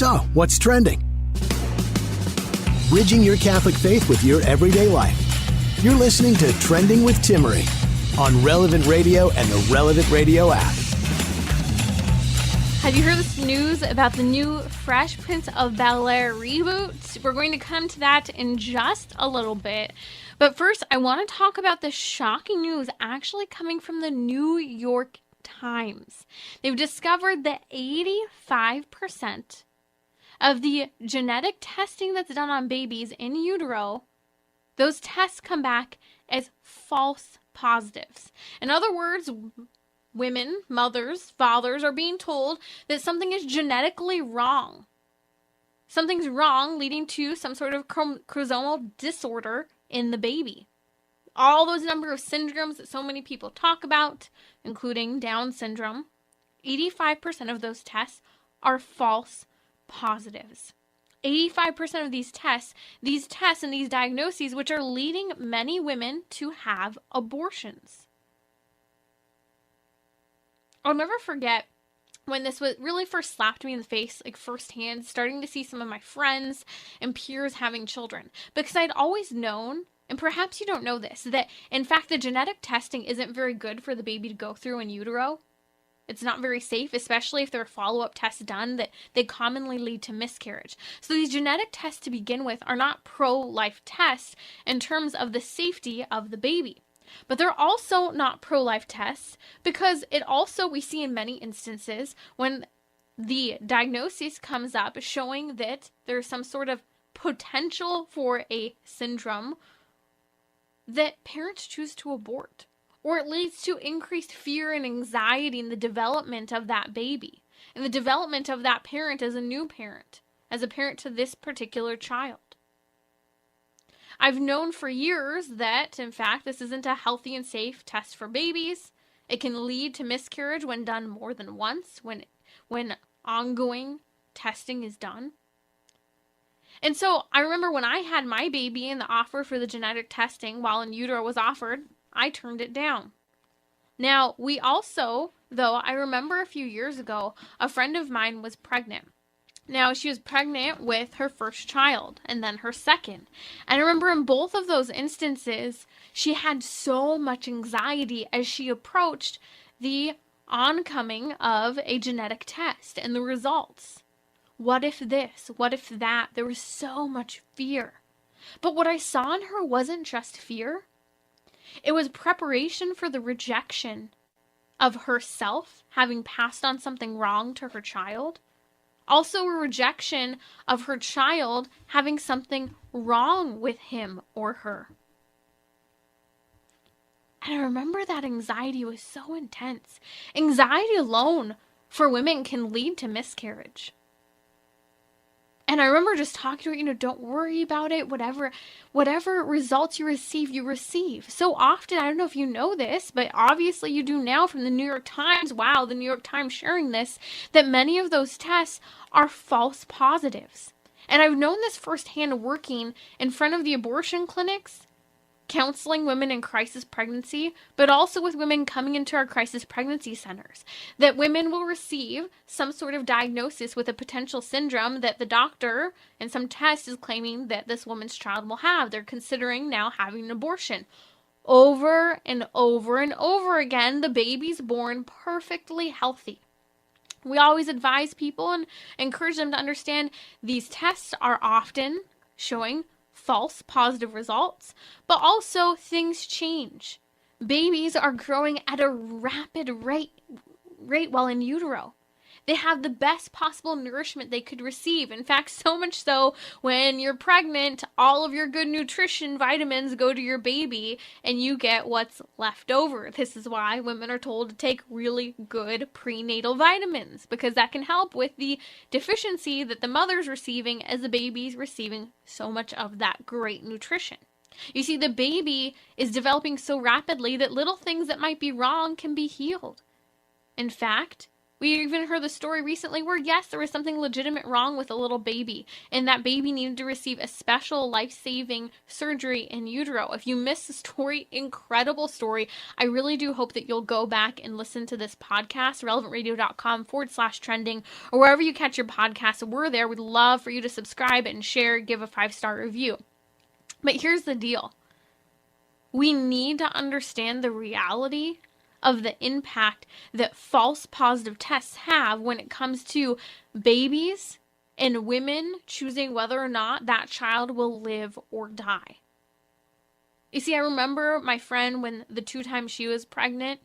So, what's trending? Bridging your Catholic faith with your everyday life. You're listening to Trending with Timmery on Relevant Radio and the Relevant Radio app. Have you heard this news about the new Fresh Prince of Bel-Air reboot? We're going to come to that in just a little bit. But first, I want to talk about the shocking news actually coming from the New York Times. They've discovered that 85% of the genetic testing that's done on babies in utero, those tests come back as false positives. In other words, women, mothers, fathers are being told that something is genetically wrong. Something's wrong, leading to some sort of chromosomal disorder in the baby. All those number of syndromes that so many people talk about, including Down syndrome, 85% of those tests are false positives. 85% of these tests and these diagnoses, which are leading many women to have abortions. I'll never forget when this was really first slapped me in the face, like firsthand, starting to see some of my friends and peers having children. Because I'd always known, and perhaps you don't know this, that in fact the genetic testing isn't very good for the baby to go through in utero. It's not very safe, especially if there are follow-up tests done that they commonly lead to miscarriage. So these genetic tests to begin with are not pro-life tests in terms of the safety of the baby. But they're also not pro-life tests because it also, we see in many instances when the diagnosis comes up showing that there's some sort of potential for a syndrome, that parents choose to abort. Or it leads to increased fear and anxiety in the development of that baby, and the development of that parent as a new parent, as a parent to this particular child. I've known for years that, in fact, this isn't a healthy and safe test for babies. It can lead to miscarriage when done more than once, when ongoing testing is done. And so I remember when I had my baby and the offer for the genetic testing while in utero was offered, I turned it down. Now, we also, though, I remember a few years ago, a friend of mine was pregnant. Now, she was pregnant with her first child and then her second. And I remember in both of those instances, she had so much anxiety as she approached the oncoming of a genetic test and the results. What if this? What if that? There was so much fear. But what I saw in her wasn't just fear. It was preparation for the rejection of herself having passed on something wrong to her child. Also a rejection of her child having something wrong with him or her. And I remember that anxiety was so intense. Anxiety alone for women can lead to miscarriage. And I remember just talking to her, don't worry about it, whatever results you receive. So often, I don't know if you know this, but obviously you do now from the New York Times, wow, the New York Times sharing this, that many of those tests are false positives. And I've known this firsthand working in front of the abortion clinics, counseling women in crisis pregnancy, but also with women coming into our crisis pregnancy centers, that women will receive some sort of diagnosis with a potential syndrome that the doctor and some test is claiming that this woman's child will have. They're considering now having an abortion. Over and over and over again, the baby's born perfectly healthy. We always advise people and encourage them to understand these tests are often showing false positive results, but also things change. Babies are growing at a rapid rate while in utero. They have the best possible nourishment they could receive. In fact, so much so when you're pregnant, all of your good nutrition vitamins go to your baby and you get what's left over. This is why women are told to take really good prenatal vitamins, because that can help with the deficiency that the mother's receiving as the baby's receiving so much of that great nutrition. You see, the baby is developing so rapidly that little things that might be wrong can be healed. In fact, We even heard the story recently where, yes, there was something legitimate wrong with a little baby, and that baby needed to receive a special life-saving surgery in utero. If you missed the story, incredible story. I really do hope that you'll go back and listen to this podcast, relevantradio.com/trending, or wherever you catch your podcasts. We're there. We'd love for you to subscribe and share, give a 5-star review. But here's the deal. We need to understand the reality of the impact that false positive tests have when it comes to babies and women choosing whether or not that child will live or die. You see, I remember my friend when the 2 times she was pregnant,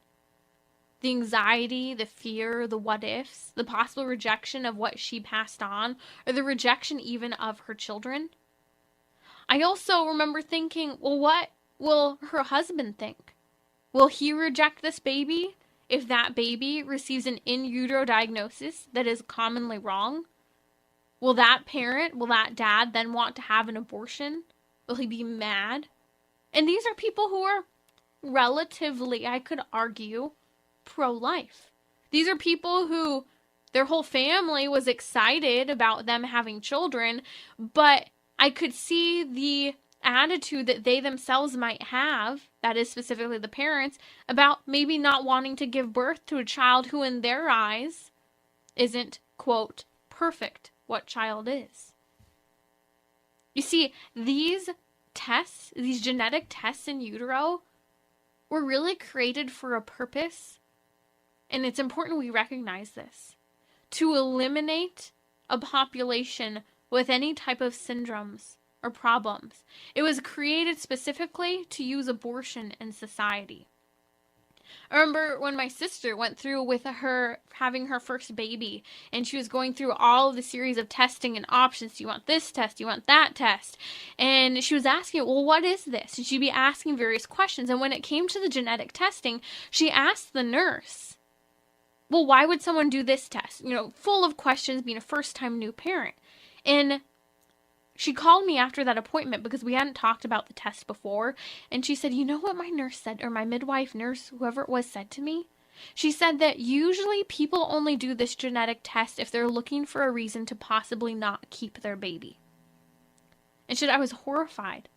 the anxiety, the fear, the what ifs, the possible rejection of what she passed on, or the rejection even of her children. I also remember thinking, well, what will her husband think? Will he reject this baby if that baby receives an in utero diagnosis that is commonly wrong? Will that parent, will that dad then want to have an abortion? Will he be mad? And these are people who are relatively, I could argue, pro-life. These are people who their whole family was excited about them having children, but I could see the attitude that they themselves might have, that is specifically the parents, about maybe not wanting to give birth to a child who in their eyes isn't, quote, perfect what child is. You see, these tests, these genetic tests in utero, were really created for a purpose, and it's important we recognize this, to eliminate a population with any type of syndromes or problems. It was created specifically to use abortion in society. I remember when my sister went through with her having her first baby, and she was going through all of the series of testing and options. Do you want this test? Do you want that test? And she was asking, well, what is this? And she'd be asking various questions. And when it came to the genetic testing, she asked the nurse, well, why would someone do this test? You know, full of questions, being a first-time new parent. And she called me after that appointment because we hadn't talked about the test before. And she said, you know what my nurse said, or my midwife, nurse, whoever it was, said to me? She said that usually people only do this genetic test if they're looking for a reason to possibly not keep their baby. And she said, I was horrified.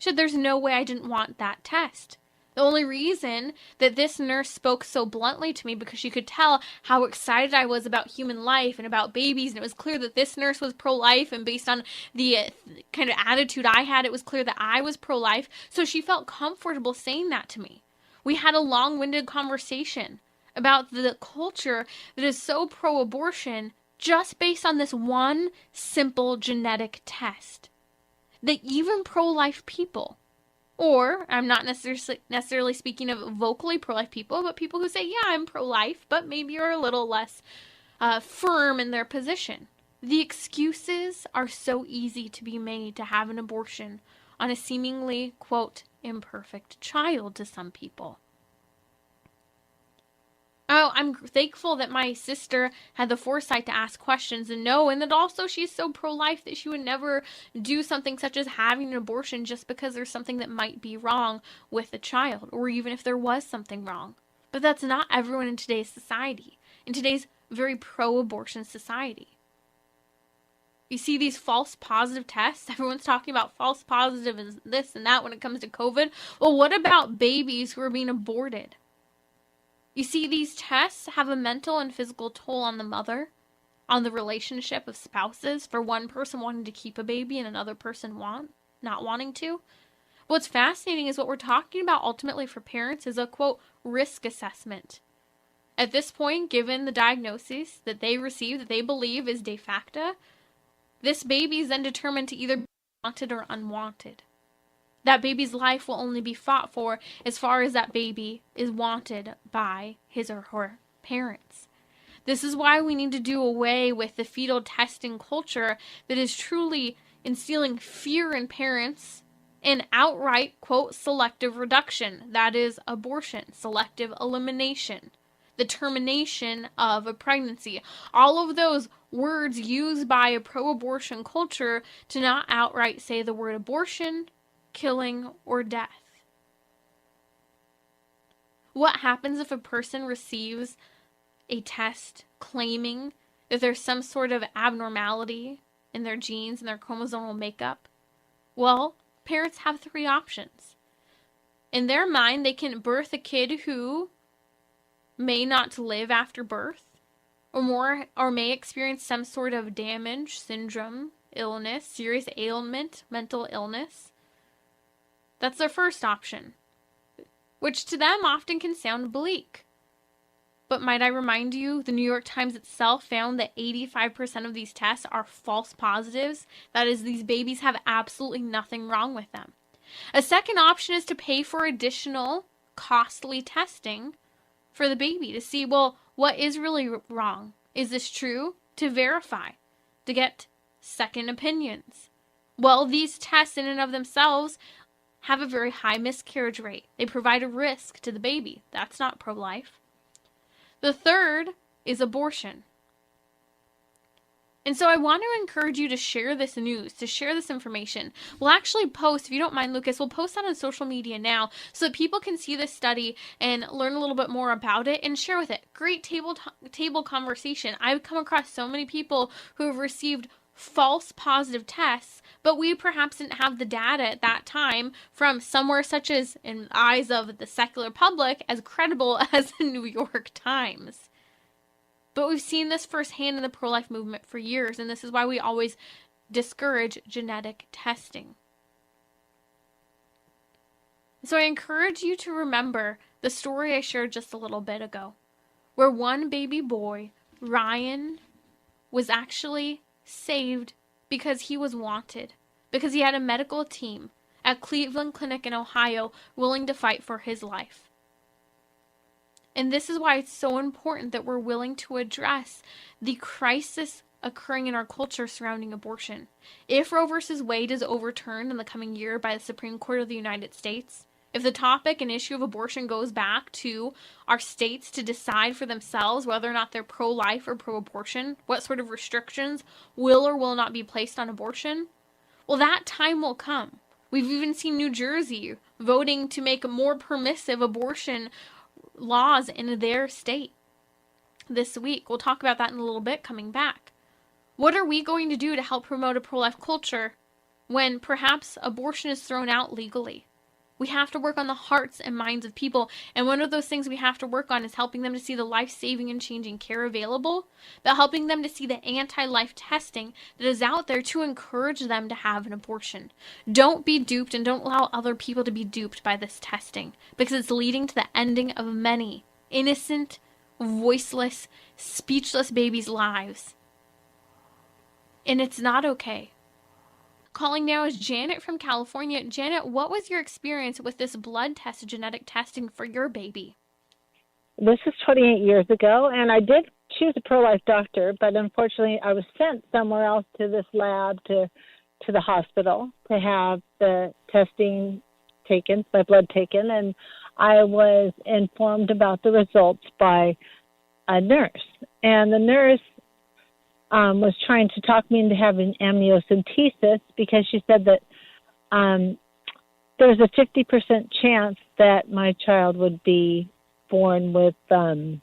She said, there's no way I didn't want that test. The only reason that this nurse spoke so bluntly to me because she could tell how excited I was about human life and about babies, and it was clear that this nurse was pro-life, and based on the kind of attitude I had, it was clear that I was pro-life, so she felt comfortable saying that to me. We had a long-winded conversation about the culture that is so pro-abortion just based on this one simple genetic test. That even pro-life people, or I'm not necessarily speaking of vocally pro-life people, but people who say, yeah, I'm pro-life, but maybe are a little less firm in their position. The excuses are so easy to be made to have an abortion on a seemingly, quote, imperfect child to some people. Oh, I'm thankful that my sister had the foresight to ask questions and know, and that also she's so pro-life that she would never do something such as having an abortion just because there's something that might be wrong with the child, or even if there was something wrong. But that's not everyone in today's society, in today's very pro-abortion society. You see these false positive tests? Everyone's talking about false positive and this and that when it comes to COVID. Well, what about babies who are being aborted? You see, these tests have a mental and physical toll on the mother, on the relationship of spouses, for one person wanting to keep a baby and another person not wanting to. What's fascinating is what we're talking about ultimately for parents is a, quote, risk assessment. At this point, given the diagnosis that they receive, that they believe is de facto, this baby is then determined to either be wanted or unwanted. That baby's life will only be fought for as far as that baby is wanted by his or her parents. This is why we need to do away with the fetal testing culture that is truly instilling fear in parents and outright, quote, selective reduction. That is abortion, selective elimination, the termination of a pregnancy. All of those words used by a pro-abortion culture to not outright say the word abortion, killing, or death. What happens if a person receives a test claiming that there's some sort of abnormality in their genes and their chromosomal makeup? Well, parents have three options. In their mind, they can birth a kid who may not live after birth, or may experience some sort of damage, syndrome, illness, serious ailment, mental illness. That's their first option, which to them often can sound bleak. But might I remind you, the New York Times itself found that 85% of these tests are false positives. That is, these babies have absolutely nothing wrong with them. A second option is to pay for additional costly testing for the baby to see, well, what is really wrong? Is this true? To verify, to get second opinions. Well, these tests in and of themselves have a very high miscarriage rate. They provide a risk to the baby. That's not pro-life. The third is abortion. And so I want to encourage you to share this news, to share this information. We'll actually post, if you don't mind, Lucas, we'll post that on social media now so that people can see this study and learn a little bit more about it and share with it. Great table conversation. I've come across so many people who have received false positive tests, but we perhaps didn't have the data at that time from somewhere such as, in the eyes of the secular public, as credible as the New York Times. But we've seen this firsthand in the pro-life movement for years, and this is why we always discourage genetic testing. So I encourage you to remember the story I shared just a little bit ago, where one baby boy, Ryan, was actually saved because he was wanted, because he had a medical team at Cleveland Clinic in Ohio willing to fight for his life. And this is why it's so important that we're willing to address the crisis occurring in our culture surrounding abortion. If Roe v. Wade is overturned in the coming year by the Supreme Court of the United States, if the topic and issue of abortion goes back to our states to decide for themselves whether or not they're pro-life or pro-abortion, what sort of restrictions will or will not be placed on abortion, well, that time will come. We've even seen New Jersey voting to make more permissive abortion laws in their state this week. We'll talk about that in a little bit coming back. What are we going to do to help promote a pro-life culture when perhaps abortion is thrown out legally? We have to work on the hearts and minds of people, and one of those things we have to work on is helping them to see the life-saving and changing care available, but helping them to see the anti-life testing that is out there to encourage them to have an abortion. Don't be duped, and don't allow other people to be duped by this testing, because it's leading to the ending of many innocent, voiceless, speechless babies' lives. And it's not okay. Calling now is Janet from California. Janet, what was your experience with this blood test, genetic testing for your baby? This is 28 years ago, and I did choose a pro-life doctor, but unfortunately I was sent somewhere else to this lab, to the hospital, to have the testing taken, my blood taken, and I was informed about the results by a nurse. And the nurse was trying to talk me into having amniocentesis because she said that there's a 50% chance that my child would be born with Down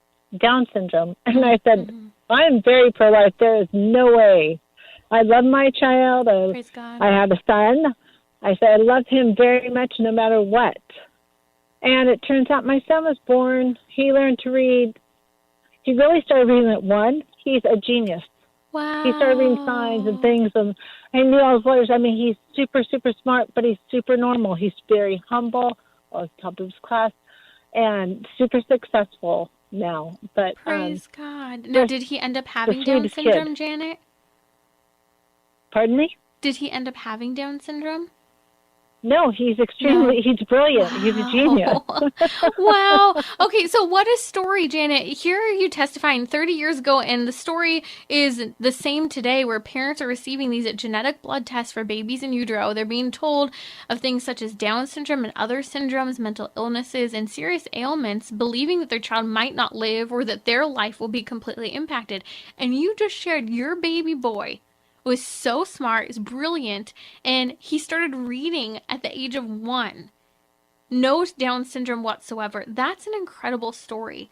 syndrome. And I said, I'm very pro-life. There is no way. I love my child. Praise God. I have a son. I said, I love him very much no matter what. And it turns out my son was born. He learned to read. He really started reading at 1. He's a genius. Wow. He started reading signs and things, and I knew all his letters. I mean, he's super, super smart, but he's super normal. He's very humble, top of his class, and super successful now. But Praise God. Now, did he end up having Down syndrome, Janet? Pardon me? Did he end up having Down syndrome? No, he's he's brilliant. Wow. He's a genius. Wow. Okay, so what a story, Janet. Here are you testifying 30 years ago, and the story is the same today, where parents are receiving these genetic blood tests for babies in utero. They're being told of things such as Down syndrome and other syndromes, mental illnesses, and serious ailments, believing that their child might not live or that their life will be completely impacted. And you just shared your baby boy was so smart, is brilliant, and he started reading at the age of 1. No Down syndrome whatsoever. That's an incredible story.